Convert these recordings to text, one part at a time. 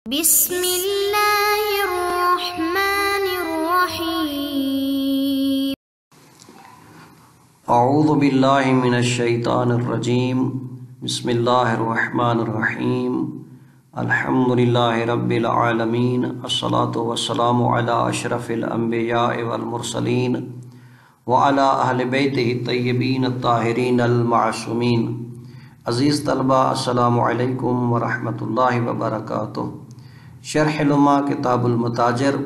بسم اللہ الرحمن الرحیم اعوذ باللہ من الشیطان الرجیم بسم اللہ الرحمن الرحیم الحمدللہ رب العالمین الصلاة والسلام علی اشرف الانبیاء والمرسلین وعلی اہل بیتہ الطیبین الطاہرین المعصومین۔ عزیز طلبہ السلام علیکم ورحمۃ اللہ وبرکاتہ۔ شرح لمع کتاب المتاجر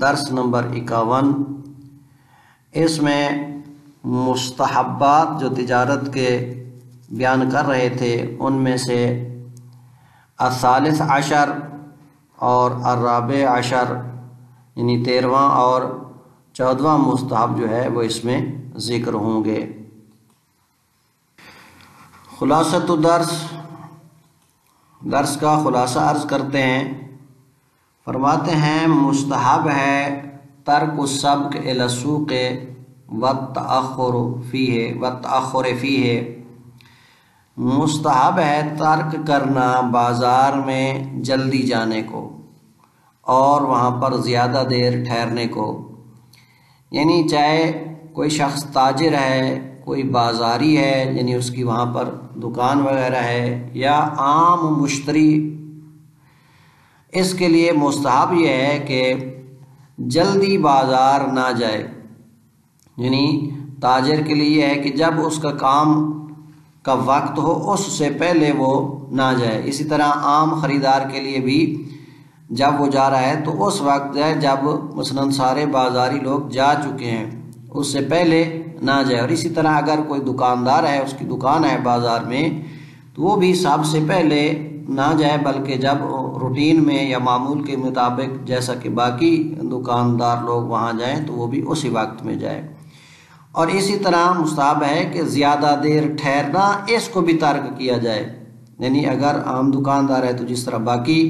درس نمبر 51۔ اس میں مستحبات جو تجارت کے بیان کر رہے تھے ان میں سے الثالث عشر اور الرابع عشر یعنی 13واں اور 14واں مستحب جو ہے وہ اس میں ذکر ہوں گے۔ خلاصۃ درس کا خلاصہ عرض کرتے ہیں۔ فرماتے ہیں مستحب ہے ترک السبق الی السوق والتأخر فیہ، مستحب ہے ترک کرنا بازار میں جلدی جانے کو اور وہاں پر زیادہ دیر ٹھہرنے کو، یعنی چاہے کوئی شخص تاجر ہے، کوئی بازاری ہے یعنی اس کی وہاں پر دکان وغیرہ ہے، یا عام مشتری، اس کے لیے مستحب یہ ہے کہ جلدی بازار نہ جائے۔ یعنی تاجر کے لیے یہ ہے کہ جب اس کا کام کا وقت ہو اس سے پہلے وہ نہ جائے۔ اسی طرح عام خریدار کے لیے بھی جب وہ جا رہا ہے تو اس وقت جائے جب مثلاً سارے بازاری لوگ جا چکے ہیں، اس سے پہلے نہ جائے۔ اور اسی طرح اگر کوئی دکاندار ہے، اس کی دکان ہے بازار میں، تو وہ بھی سب سے پہلے نہ جائے بلکہ جب روٹین میں یا معمول کے مطابق جیسا کہ باقی دکاندار لوگ وہاں جائیں تو وہ بھی اسی وقت میں جائے۔ اور اسی طرح مستحب ہے کہ زیادہ دیر ٹھہرنا اس کو بھی ترک کیا جائے، یعنی اگر عام دکاندار ہے تو جس طرح باقی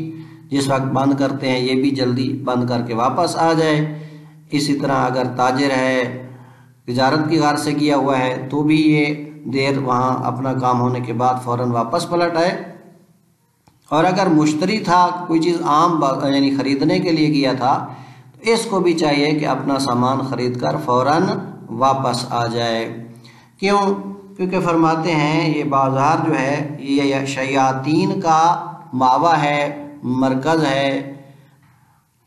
جس وقت بند کرتے ہیں یہ بھی جلدی بند کر کے واپس آ جائے۔ اسی طرح اگر تاجر ہے، تجارت کی غرض سے کیا ہوا ہے تو بھی یہ دیر وہاں اپنا کام ہونے کے بعد فوراً واپس پلٹ آئے۔ اور اگر مشتری تھا، کوئی چیز عام یعنی خریدنے کے لیے کیا تھا، تو اس کو بھی چاہیے کہ اپنا سامان خرید کر فوراً واپس آ جائے۔ کیونکہ فرماتے ہیں یہ بازار جو ہے یہ شیاطین کا ماوا ہے، مرکز ہے،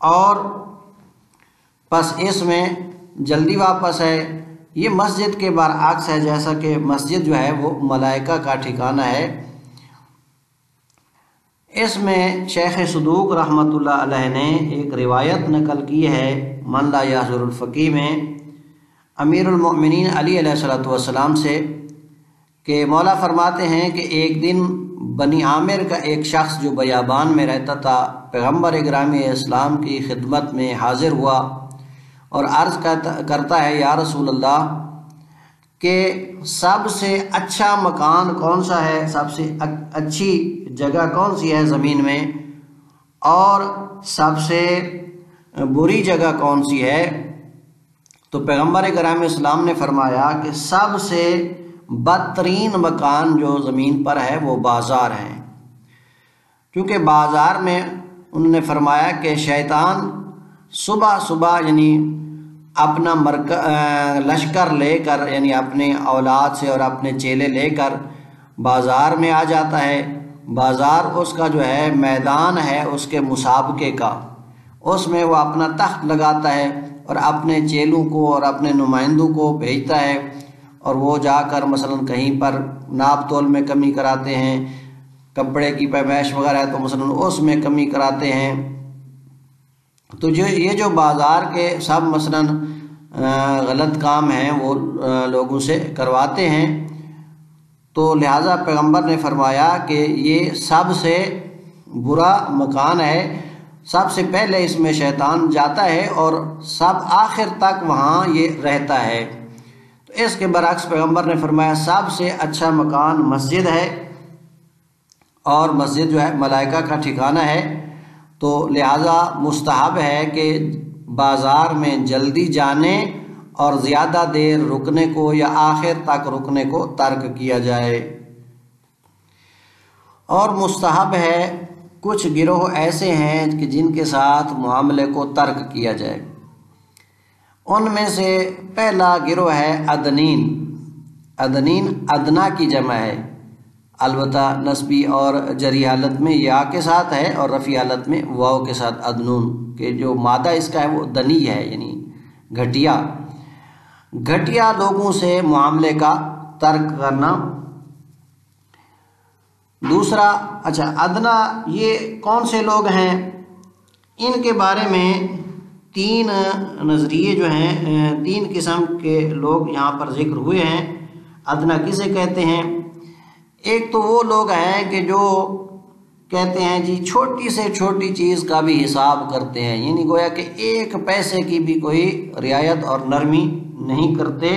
اور پس اس میں جلدی واپس ہے۔ یہ مسجد کے برعکس ہے، جیسا کہ مسجد جو ہے وہ ملائکہ کا ٹھکانہ ہے۔ اس میں شیخ صدوق رحمۃ اللہ علیہ نے ایک روایت نقل کی ہے من لا یحضر الفقیہ میں امیر المؤمنین علی علیہ السلام سے، کہ مولا فرماتے ہیں کہ ایک دن بنی عامر کا ایک شخص جو بیابان میں رہتا تھا پیغمبر گرامی اسلام کی خدمت میں حاضر ہوا اور عرض کرتا ہے یا رسول اللہ کہ سب سے اچھا مکان کون سا ہے، سب سے اچھی جگہ کون سی ہے زمین میں، اور سب سے بری جگہ کون سی ہے؟ تو پیغمبر گرامی اسلام نے فرمایا کہ سب سے بدترین مکان جو زمین پر ہے وہ بازار ہے، کیونکہ بازار میں انہوں نے فرمایا کہ شیطان صبح صبح یعنی اپنا لشکر لے کر، یعنی اپنے اولاد سے اور اپنے چیلے لے کر بازار میں آ جاتا ہے۔ بازار اس کا جو ہے میدان ہے اس کے مسابقے کا، اس میں وہ اپنا تخت لگاتا ہے اور اپنے چیلوں کو اور اپنے نمائندوں کو بھیجتا ہے، اور وہ جا کر مثلا کہیں پر ناپ تول میں کمی کراتے ہیں، کپڑے کی پیمائش وغیرہ ہے تو مثلا اس میں کمی کراتے ہیں۔ تو یہ جو بازار کے سب مثلا غلط کام ہیں وہ لوگوں سے کرواتے ہیں، تو لہٰذا پیغمبر نے فرمایا کہ یہ سب سے برا مکان ہے، سب سے پہلے اس میں شیطان جاتا ہے اور سب آخر تک وہاں یہ رہتا ہے۔ تو اس کے برعکس پیغمبر نے فرمایا سب سے اچھا مکان مسجد ہے، اور مسجد جو ہے ملائکہ کا ٹھکانہ ہے۔ تو لہٰذا مستحب ہے کہ بازار میں جلدی جانے اور زیادہ دیر رکنے کو یا آخر تک رکنے کو ترک کیا جائے۔ اور مستحب ہے کچھ گروہ ایسے ہیں کہ جن کے ساتھ معاملے کو ترک کیا جائے۔ ان میں سے پہلا گروہ ہے ادنین۔ ادنین ادنا کی جمع ہے، البتہ نسبی اور جری حالت میں یا کے ساتھ ہے اور رفعی حالت میں واو کے ساتھ ادنون، کہ جو مادہ اس کا ہے وہ دنی ہے، یعنی گھٹیا۔ گھٹیا لوگوں سے معاملے کا ترک کرنا۔ دوسرا ادنا، یہ کون سے لوگ ہیں؟ ان کے بارے میں تین نظریے جو ہیں، تین قسم کے لوگ یہاں پر ذکر ہوئے ہیں۔ ادنا کسے کہتے ہیں؟ ایک تو وہ لوگ ہیں کہ جو کہتے ہیں جی چھوٹی سے چھوٹی چیز کا بھی حساب کرتے ہیں، یعنی گویا کہ ایک پیسے کی بھی کوئی رعایت اور نرمی نہیں کرتے،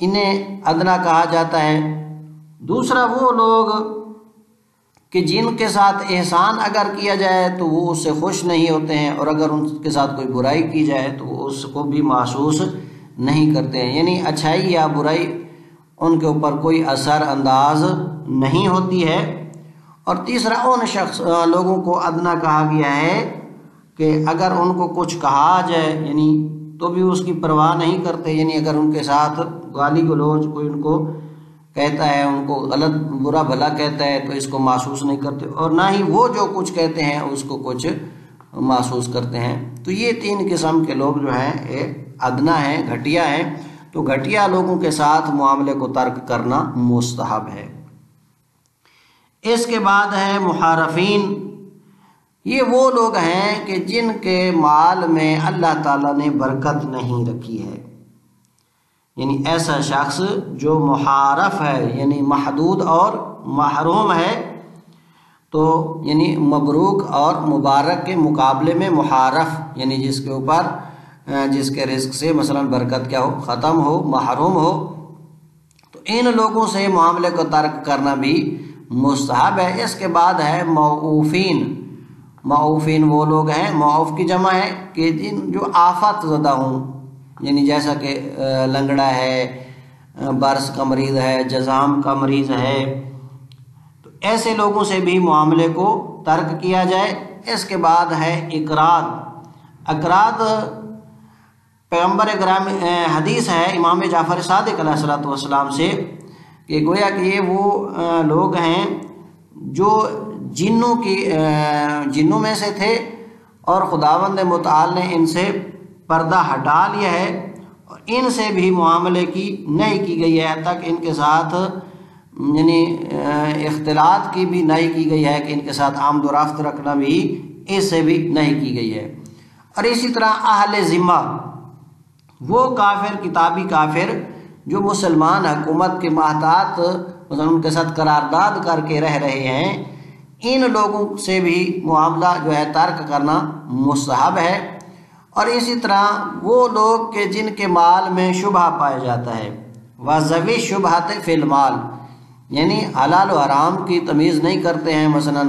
انہیں ادنا کہا جاتا ہے۔ دوسرا وہ لوگ کہ جن کے ساتھ احسان اگر کیا جائے تو وہ اس سے خوش نہیں ہوتے ہیں، اور اگر ان کے ساتھ کوئی برائی کی جائے تو وہ اس کو بھی محسوس نہیں کرتے ہیں، یعنی اچھائی یا برائی ان کے اوپر کوئی اثر انداز نہیں ہوتی ہے۔ اور تیسرا ان لوگوں کو ادنا کہا گیا ہے کہ اگر ان کو کچھ کہا جائے یعنی تو بھی اس کی پرواہ نہیں کرتے، یعنی اگر ان کے ساتھ گالی گلوچ کوئی ان کو کہتا ہے، ان کو غلط برا بھلا کہتا ہے تو اس کو محسوس نہیں کرتے، اور نہ ہی وہ جو کچھ کہتے ہیں اس کو کچھ محسوس کرتے ہیں۔ تو یہ تین قسم کے لوگ جو ہیں یہ ادنا ہیں، گھٹیا ہیں۔ تو گھٹیا لوگوں کے ساتھ معاملے کو ترک کرنا مستحب ہے۔ اس کے بعد ہے محارفین۔ یہ وہ لوگ ہیں کہ جن کے مال میں اللہ تعالیٰ نے برکت نہیں رکھی ہے، یعنی ایسا شخص جو محارف ہے، یعنی محدود اور محروم ہے، تو یعنی مبروک اور مبارک کے مقابلے میں محارف، یعنی جس کے اوپر جس کے رزق سے مثلا برکت کیا ہو، ختم ہو، محروم ہو، تو ان لوگوں سے معاملے کو ترک کرنا بھی مستحب ہے۔ اس کے بعد ہے معوفین۔ معوفین وہ لوگ ہیں، معوف کی جمع ہے کہ جن جو آفت زدہ ہوں، یعنی جیسا کہ لنگڑا ہے، برس کا مریض ہے، جزام کا مریض ہے، تو ایسے لوگوں سے بھی معاملے کو ترک کیا جائے۔ اس کے بعد ہے اقراض۔ اقراض پیغمبر گرامی حدیث ہے امام جعفر صادق علیہ السلام سے کہ گویا کہ یہ وہ لوگ ہیں جو جنوں میں سے تھے، اور خداوند متعال نے ان سے پردہ ہٹا لیا ہے، اور ان سے بھی معاملے کی نہی کی گئی ہے، تک ان کے ساتھ یعنی اختلاط کی بھی نہی کی گئی ہے کہ ان کے ساتھ آمد و رفت رکھنا بھی اس سے بھی نہی کی گئی ہے۔ اور اسی طرح اہل ذمہ، وہ کافر، کتابی کافر جو مسلمان حکومت کے محتاط مثلا ان کے ساتھ قرارداد کر کے رہ رہے ہیں، ان لوگوں سے بھی معاملہ جو ہے ترک کرنا مستحب ہے۔ اور اسی طرح وہ لوگ کہ جن کے مال میں شبہ پایا جاتا ہے، وَذَوِي الشُّبْهَةِ فِي الْمَالِ، یعنی حلال و حرام کی تمیز نہیں کرتے ہیں، مثلا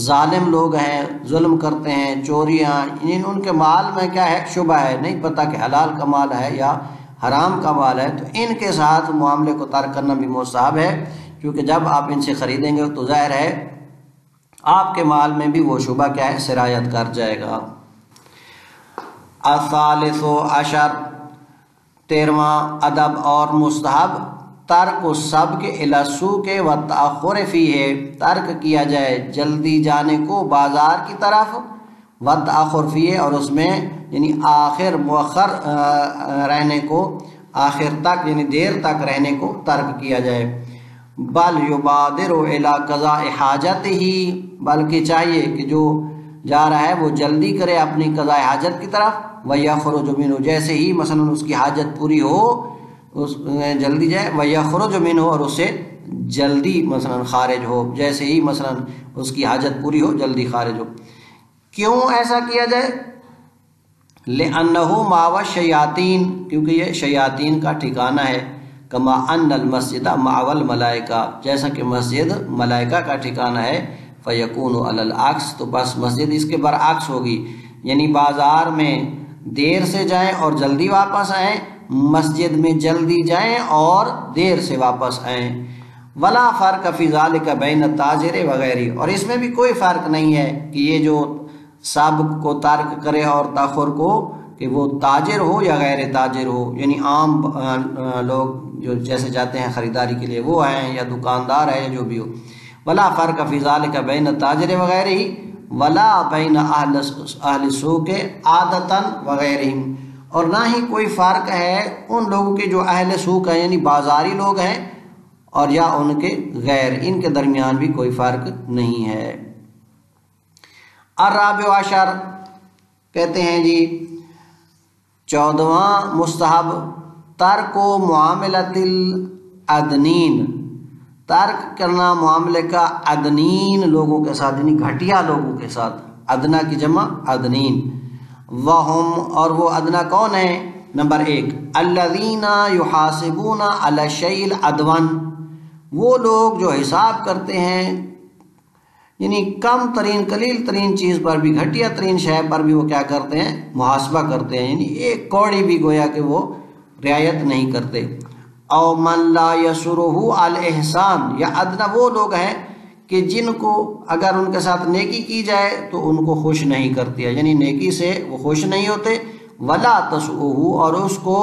ظالم لوگ ہیں، ظلم کرتے ہیں، چوریاں، ان کے مال میں کیا ہے، شبہ ہے، نہیں پتہ کہ حلال کا مال ہے یا حرام کا مال ہے، تو ان کے ساتھ معاملے کو ترک کرنا بھی مستحب ہے، کیونکہ جب آپ ان سے خریدیں گے تو ظاہر ہے آپ کے مال میں بھی وہ شبہ کیا ہے، سرایت کر جائے گا۔ الثالث عشر، 13واں ادب اور مستحب، ترک السبق الی السوق والتأخر فیہ، ترک کیا جائے جلدی جانے کو بازار کی طرف، والتأخر فیہ، اور اس میں یعنی آخر مؤخر رہنے کو، آخر تک یعنی دیر تک رہنے کو ترک کیا جائے۔ بل یبادر الی قضاء حاجتہ، بلکہ چاہیے کہ جو جا رہا ہے وہ جلدی کرے اپنی قضاء حاجت کی طرف، وَيَخْرُجُ مِنْهُ، جیسے ہی مثلا اس کی حاجت پوری ہو اس جلدی جائے، وَيَخْرُجُ مِنْهُ، اور اس سے جلدی مثلا خارج ہو، جیسے ہی مثلا اس کی حاجت پوری ہو جلدی خارج ہو۔ کیوں ایسا کیا جائے؟ لِأَنَّهُ مَأْوَى الشَّيَاطِينِ، کیونکہ یہ شیاطین کا ٹھکانہ ہے، کما ان المسجد مأوى الملائکہ، جیسا کہ مسجد ملائکہ کا ٹھکانہ ہے، فیکون علی العکس، تو بس مسجد اس کے برعکس ہوگی، یعنی بازار میں دیر سے جائیں اور جلدی واپس آئیں، مسجد میں جلدی جائیں اور دیر سے واپس آئیں۔ ولا فرق فی ذالک بین التاجر وغیرہ، اور اس میں بھی کوئی فرق نہیں ہے کہ یہ جو سابق کو ترک کرے اور تاخر کو کہ وہ تاجر ہو یا غیر تاجر ہو، یعنی عام لوگ جو جیسے جاتے ہیں خریداری کے لیے وہ ہیں، یا دکاندار ہے، یا جو بھی ہو۔ ولا فرق فی ذالک بین التاجر وغیرہ ولا بین اہل سوق عادتاً وغیرہم، اور نہ ہی کوئی فرق ہے ان لوگوں کے جو اہل سوق ہیں یعنی بازاری لوگ ہیں اور یا ان کے غیر، ان کے درمیان بھی کوئی فرق نہیں ہے۔ الرابع عشر کہتے ہیں جی 14واں مستحب ترک و معاملۃ الادنین، ترک کرنا معاملے کا ادنین لوگوں کے ساتھ، یعنی گھٹیا لوگوں کے ساتھ، ادنا کی جمع ادنین، وہم اور وہ ادنا کون ہے؟ نمبر 1 الذین یحاسبون علی الشیء الادون، وہ لوگ جو حساب کرتے ہیں یعنی کم ترین قلیل ترین چیز پر بھی، گھٹیا ترین شے پر بھی وہ کیا کرتے ہیں؟ محاسبہ کرتے ہیں، یعنی ایک کوڑی بھی گویا کہ وہ رعایت نہیں کرتے۔ او من لا یسرہ الاحسان، یا ادنا وہ لوگ ہیں کہ جن کو اگر ان کے ساتھ نیکی کی جائے تو ان کو خوش نہیں کرتی ہے، یعنی نیکی سے وہ خوش نہیں ہوتے۔ ولا تسؤہ، اور اس کو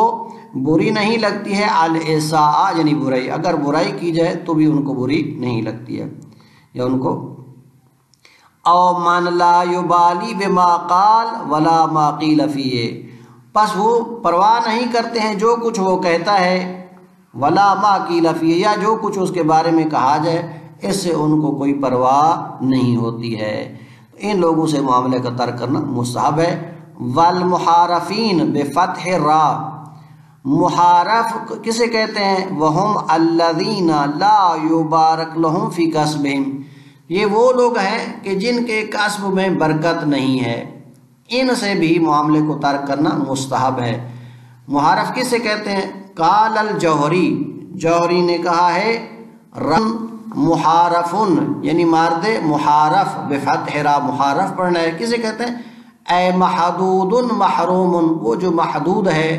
بری نہیں لگتی ہے، الاساء یعنی برائی، اگر برائی کی جائے تو بھی ان کو بری نہیں لگتی ہے یا ان کو۔ او من لا یبالی بما قال ولا ما قیل فیہ، پس وہ پرواہ نہیں کرتے ہیں جو کچھ وہ کہتا ہے، ولا ما قیل فیہ، یا جو کچھ اس کے بارے میں کہا جائے اس سے ان کو کوئی پرواہ نہیں ہوتی ہے۔ ان لوگوں سے معاملے کا ترک کرنا مستحب ہے۔ والمحارفین بفتح الراء، محارف کسے کہتے ہیں؟ وہم الذین لا یبارک لہم فی کسبہم، یہ وہ لوگ ہیں کہ جن کے کسب میں برکت نہیں ہے، ان سے بھی معاملے کو ترک کرنا مستحب ہے۔ محارف کسے کہتے ہیں؟ قال الجوہری، جوہری نے کہا ہے رن محارفن، یعنی مرد محارف بفتح را، محارف پڑھنا ہے، کسے کہتے ہیں؟ اے محدود محروم، وہ جو محدود ہے،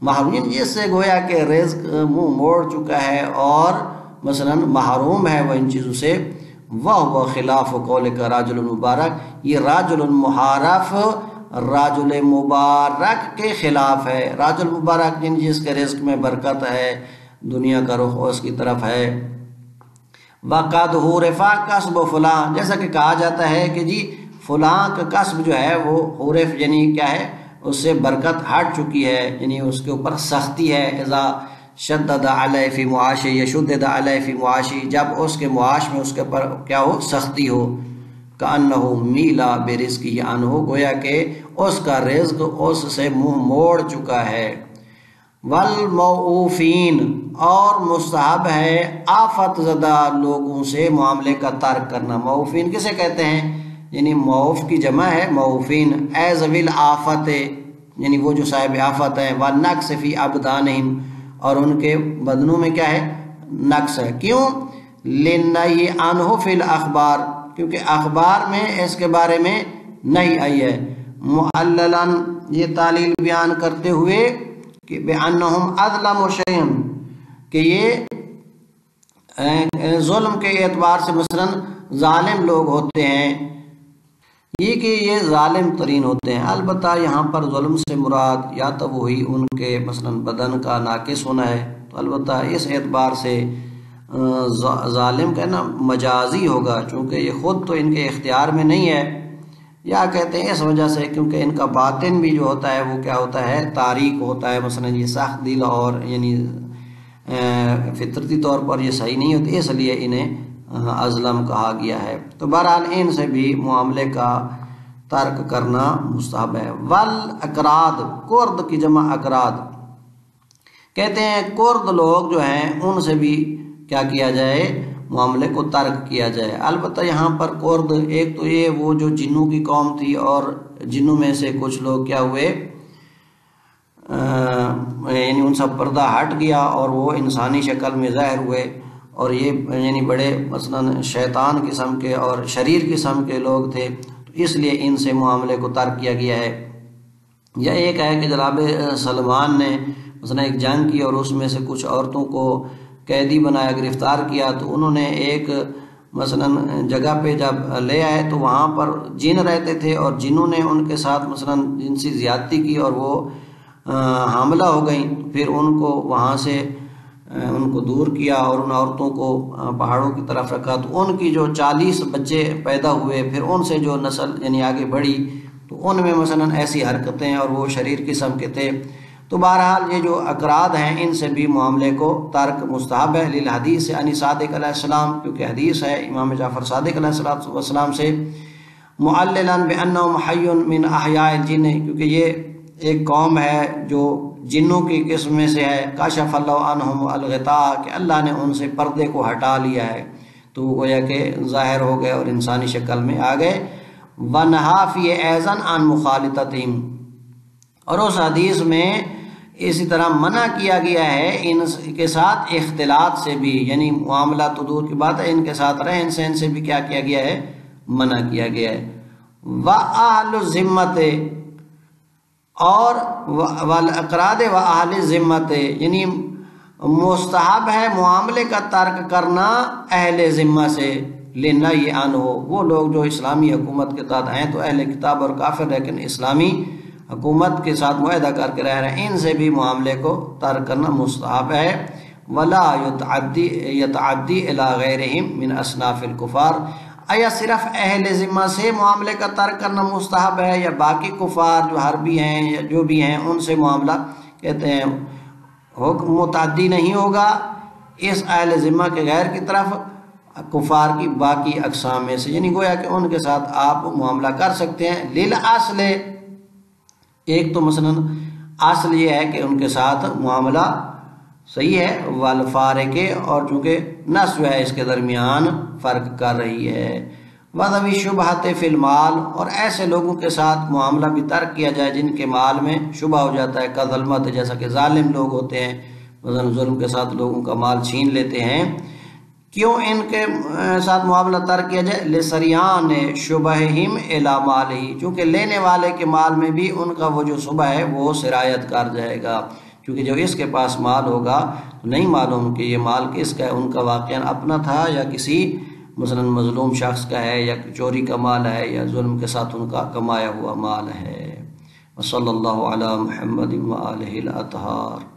محروم جس سے گویا کہ رزق منہ موڑ چکا ہے اور مثلا محروم ہے وہ ان چیزوں سے، وہ خلاف قول کا راجل مبارک، یہ راجل محارف راجل مبارک کے خلاف ہے۔ راجل مبارک جس کے رزق میں برکت ہے، دنیا کا رخ اس کی طرف ہے۔ وَقَدْ حُرِفَ کسب فلاں، جیسا کہ کہا جاتا ہے کہ جی فلاں کا کسب جو ہے وہ حرف یعنی کیا ہے؟ اس سے برکت ہٹ چکی ہے، یعنی اس کے اوپر سختی ہے۔ اذا شدد علیہ فی معاشی، یشدد علیہ فی معاشی، جب اس کے معاش میں اس کے پر کیا ہو؟ سختی ہو۔ کأنہ میلا برزقہ عنہ، گویا کہ اس کا رزق اس سے منہ موڑ چکا ہے۔ والموعوفین، اور مستحب ہے آفت زدہ لوگوں سے معاملے کا ترک کرنا۔ موعوفین کسے کہتے ہیں؟ یعنی موعوف کی جمع ہے موعوفین، اے ذوی الآفت، یعنی وہ جو صاحب آفت ہیں، والنقص فی ابدانہم، اور ان کے بدنوں میں کیا ہے؟ نقص ہے۔ کیوں؟ لِنَّهْیِ عَنْهُ فِی الْأَخْبَارِ، کیونکہ اخبار میں اس کے بارے میں نہیں آئی ہے۔ مُعَلَّلًا، یہ تعلیل بیان کرتے ہوئے کہ بِأَنَّهُمْ أَظْلَمُ شَيْءٍ، کہ یہ ظلم کے اعتبار سے مثلا ظالم لوگ ہوتے ہیں، یہ کہ یہ ظالم ترین ہوتے ہیں۔ البتہ یہاں پر ظلم سے مراد یا تو وہی ان کے مثلا بدن کا ناقص ہونا ہے، تو البتہ اس اعتبار سے ظالم کہنا مجازی ہوگا، چونکہ یہ خود تو ان کے اختیار میں نہیں ہے، یا کہتے ہیں اس وجہ سے کیونکہ ان کا باطن بھی جو ہوتا ہے وہ کیا ہوتا ہے؟ تاریک ہوتا ہے، مثلا یہ سخت دل اور یعنی فطرتی طور پر یہ صحیح نہیں ہوتی، اس لیے انہیں ازلم کہا گیا ہے۔ تو بہرحال ان سے بھی معاملے کا ترک کرنا مستحب ہے۔ والاقراد، کرد کی جمع اقراد، کہتے ہیں کرد لوگ جو ہیں ان سے بھی کیا کیا جائے؟ معاملے کو ترک کیا جائے۔ البتہ یہاں پر کرد ایک تو یہ وہ جو جنوں کی قوم تھی، اور جنوں میں سے کچھ لوگ کیا ہوئے یعنی ان سب پردہ ہٹ گیا اور وہ انسانی شکل میں ظاہر ہوئے، اور یہ یعنی بڑے مثلا شیطان قسم کے اور شریر قسم کے لوگ تھے، تو اس لیے ان سے معاملے کو ترک کیا گیا ہے۔ یا ایک ہے کہ جناب سلمان نے مثلا ایک جنگ کی اور اس میں سے کچھ عورتوں کو قیدی بنایا، گرفتار کیا، تو انہوں نے ایک مثلاً جگہ پہ جب لے آئے تو وہاں پر جن رہتے تھے، اور جنوں نے ان کے ساتھ مثلاً جنسی زیادتی کی اور وہ حاملہ ہو گئیں، پھر ان کو وہاں سے ان کو دور کیا اور ان عورتوں کو پہاڑوں کی طرف رکھا، تو ان کی جو 40 بچے پیدا ہوئے، پھر ان سے جو نسل یعنی آگے بڑھی، تو ان میں مثلاً ایسی حرکتیں اور وہ شریر قسم کے تھے۔ تو بہرحال یہ جو اقراد ہیں ان سے بھی معاملے کو ترک مستحب ہے، للحدیث عن صادق علیہ السلام، کیونکہ حدیث ہے امام جعفر صادق علیہ السلام سے، معللا بانہ حی من احیاء الجن، کیونکہ یہ ایک قوم ہے جو جنوں کی قسم میں سے ہے، کاشف اللہ عنہم الغطاء، کہ اللہ نے ان سے پردے کو ہٹا لیا ہے، تو گویا کہ ظاہر ہو گئے اور انسانی شکل میں آ گئے۔ ونہا فی ایضا عن مخالطتہم، اور اس حدیث میں اسی طرح منع کیا گیا ہے ان کے ساتھ اختلاط سے بھی، یعنی معاملہ تو دور کی بات ہے، ان کے ساتھ رہن سہن سے بھی کیا کیا گیا ہے، منع کیا گیا ہے۔ وَأَهْلُ الذِّمَّةِ، اور والاقراد واہل ذمت، یعنی مستحب ہے معاملے کا ترک کرنا اہل ذمہ سے، لینا یہ عنہ، وہ لوگ جو اسلامی حکومت کے تحت ہیں، تو اہل کتاب اور کافر لیکن اسلامی حکومت کے ساتھ معاہدہ کر کے رہ رہے ہیں، ان سے بھی معاملے کو ترک کرنا مستحب ہے۔ ولا یتعدی الی غیرہم من اصناف الکفار، آیا صرف اہل ذمہ سے معاملے کا ترک کرنا مستحب ہے، یا باقی کفار جو حربی ہیں یا جو بھی ہیں ان سے معاملہ کہتے ہیں حکم متعدی نہیں ہوگا اس اہل ذمہ کے غیر کی طرف کفار کی باقی اقسام میں سے، یعنی گویا کہ ان کے ساتھ آپ معاملہ کر سکتے ہیں۔ للأصل، ایک تو مثلا اصل یہ ہے کہ ان کے ساتھ معاملہ صحیح ہے، والفارق، اور چونکہ نص جو ہے اس کے درمیان فرق کر رہی ہے۔ وذوی شبہۃ فی المال، اور ایسے لوگوں کے ساتھ معاملہ بھی ترک کیا جائے جن کے مال میں شبہ ہو جاتا ہے، کظلمت، جیسا کہ ظالم لوگ ہوتے ہیں، مثلا ظلم کے ساتھ لوگوں کا مال چھین لیتے ہیں، کیوں ان کے ساتھ معاملہ ترک کیا جائے؟ لسریان شبہہم الی مالہ، چونکہ لینے والے کے مال میں بھی ان کا وہ جو شبہ ہے وہ سرایت کر جائے گا، کیونکہ جو اس کے پاس مال ہوگا تو نہیں معلوم کہ یہ مال کس کا ہے، ان کا واقعاً اپنا تھا یا کسی مثلا مظلوم شخص کا ہے، یا چوری کا مال ہے، یا ظلم کے ساتھ ان کا کمایا ہوا مال ہے۔ وصلی اللہ علی محمد وآلہ الاطہار۔